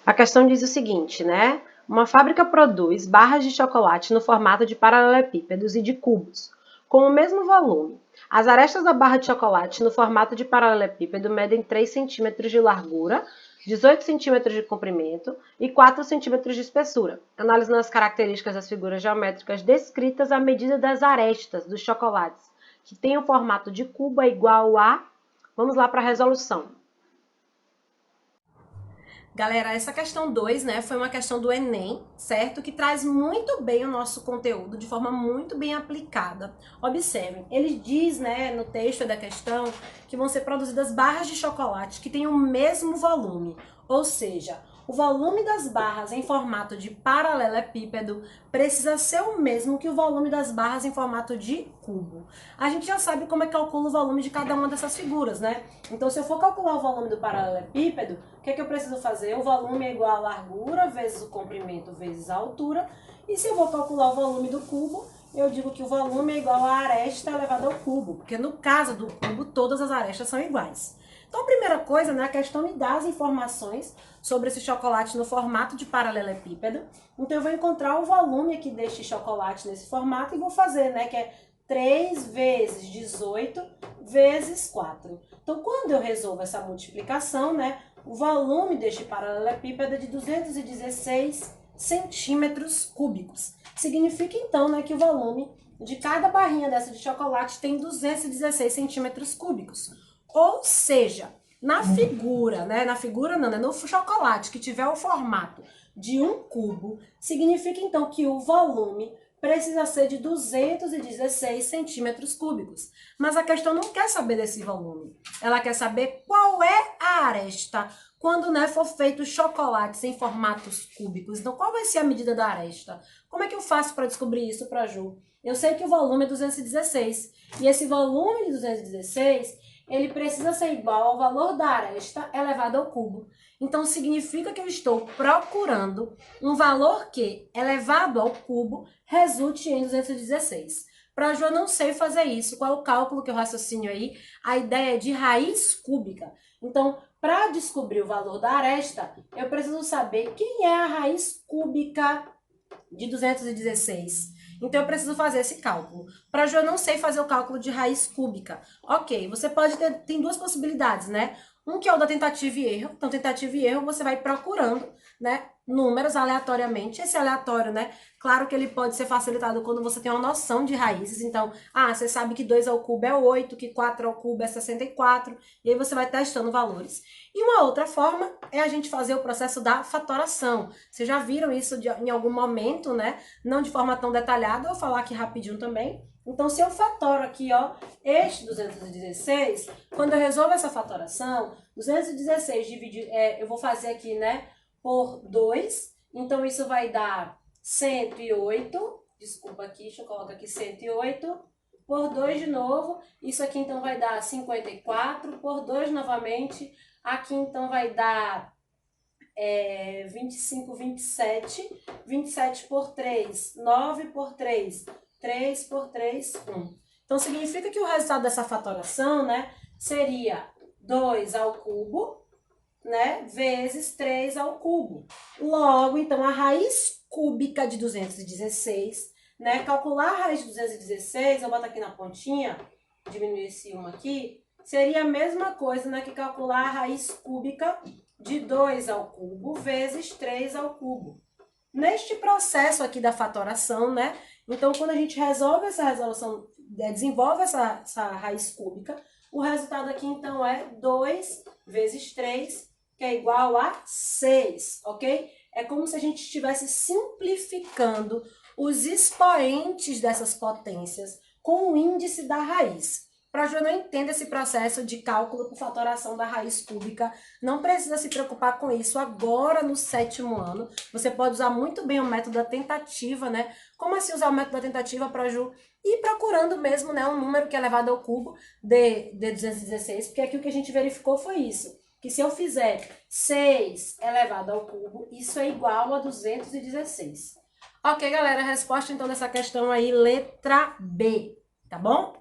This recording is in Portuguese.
A questão diz o seguinte, né? Uma fábrica produz barras de chocolate no formato de paralelepípedos e de cubos, com o mesmo volume. As arestas da barra de chocolate no formato de paralelepípedo medem 3 centímetros de largura, 18 centímetros de comprimento e 4 centímetros de espessura. Analisando as características das figuras geométricas descritas, a medida das arestas dos chocolates, que tem o formato de cubo, é igual a... Vamos lá para a resolução. Galera, essa questão 2, né, foi uma questão do Enem, certo? Que traz muito bem o nosso conteúdo, de forma muito bem aplicada. Observem, ele diz, né, no texto da questão, que vão ser produzidas barras de chocolate que têm o mesmo volume, ou seja, o volume das barras em formato de paralelepípedo precisa ser o mesmo que o volume das barras em formato de cubo. A gente já sabe como é que calcula o volume de cada uma dessas figuras, né? Então, se eu for calcular o volume do paralelepípedo, o que é que eu preciso fazer? O volume é igual à largura vezes o comprimento vezes a altura. E se eu vou calcular o volume do cubo, eu digo que o volume é igual à aresta elevada ao cubo, porque no caso do cubo, todas as arestas são iguais. Então, a primeira coisa, né, a questão me dá as informações sobre esse chocolate no formato de paralelepípedo. Então, eu vou encontrar o volume aqui deste chocolate nesse formato e vou fazer, né, que é 3 vezes 18 vezes 4. Então, quando eu resolvo essa multiplicação, né, o volume deste paralelepípedo é de 216 centímetros cúbicos. Significa, então, né, que o volume de cada barrinha dessa de chocolate tem 216 centímetros cúbicos. Ou seja, na figura, né? Na figura não, né? No chocolate que tiver o formato de um cubo, significa então que o volume precisa ser de 216 centímetros cúbicos. Mas a questão não quer saber desse volume. Ela quer saber qual é a aresta quando, né, for feito chocolates em formatos cúbicos. Então, qual vai ser a medida da aresta? Como é que eu faço para descobrir isso para a Ju? Eu sei que o volume é 216. E esse volume de 216 ele precisa ser igual ao valor da aresta elevado ao cubo. Então, significa que eu estou procurando um valor que, elevado ao cubo, resulte em 216. Para a Ju, eu não sei fazer isso. Qual é o cálculo que eu raciocínio aí? A ideia é de raiz cúbica. Então, para descobrir o valor da aresta, eu preciso saber quem é a raiz cúbica de 216. Então, eu preciso fazer esse cálculo. Para Ju, eu não sei fazer o cálculo de raiz cúbica. Ok, você pode ter, tem duas possibilidades, né? Um que é o da tentativa e erro. Então, tentativa e erro, você vai procurando, né, números aleatoriamente. Esse aleatório, né, claro que ele pode ser facilitado quando você tem uma noção de raízes. Então, você sabe que 2 ao cubo é 8, que 4 ao cubo é 64, e aí você vai testando valores. E uma outra forma é a gente fazer o processo da fatoração. Vocês já viram isso em algum momento, né? Não de forma tão detalhada, eu vou falar aqui rapidinho também. Então, se eu fatoro aqui, ó, este 216, quando eu resolvo essa fatoração, 216 dividido, eu vou fazer aqui, né, por 2. Então, isso vai dar 108. Desculpa aqui, deixa eu colocar aqui 108. Por 2 de novo. Isso aqui, então, vai dar 54. Por 2 novamente. Aqui, então, vai dar 25, 27. 27 por 3. 9 por 3. 3 por 3, 1. Então, significa que o resultado dessa fatoração, né, seria 2 ao cubo, né, vezes 3 ao cubo. Logo, então, a raiz cúbica de 216, né, calcular a raiz de 216, eu boto aqui na pontinha, diminuir esse 1 aqui, seria a mesma coisa, né, que calcular a raiz cúbica de 2 ao cubo vezes 3 ao cubo. Neste processo aqui da fatoração, né, então, quando a gente resolve essa resolução, desenvolve essa raiz cúbica, o resultado aqui, então, é 2 vezes 3, que é igual a 6, ok? É como se a gente estivesse simplificando os expoentes dessas potências com o índice da raiz. Para a Ju não entenda esse processo de cálculo por fatoração da raiz cúbica, não precisa se preocupar com isso agora no 7º ano. Você pode usar muito bem o método da tentativa, né? Como assim usar o método da tentativa para a Ju ir procurando mesmo, né, um número que é elevado ao cubo de 216, porque aqui o que a gente verificou foi isso, que se eu fizer 6 elevado ao cubo, isso é igual a 216. Ok, galera, a resposta então dessa questão aí, letra B, tá bom?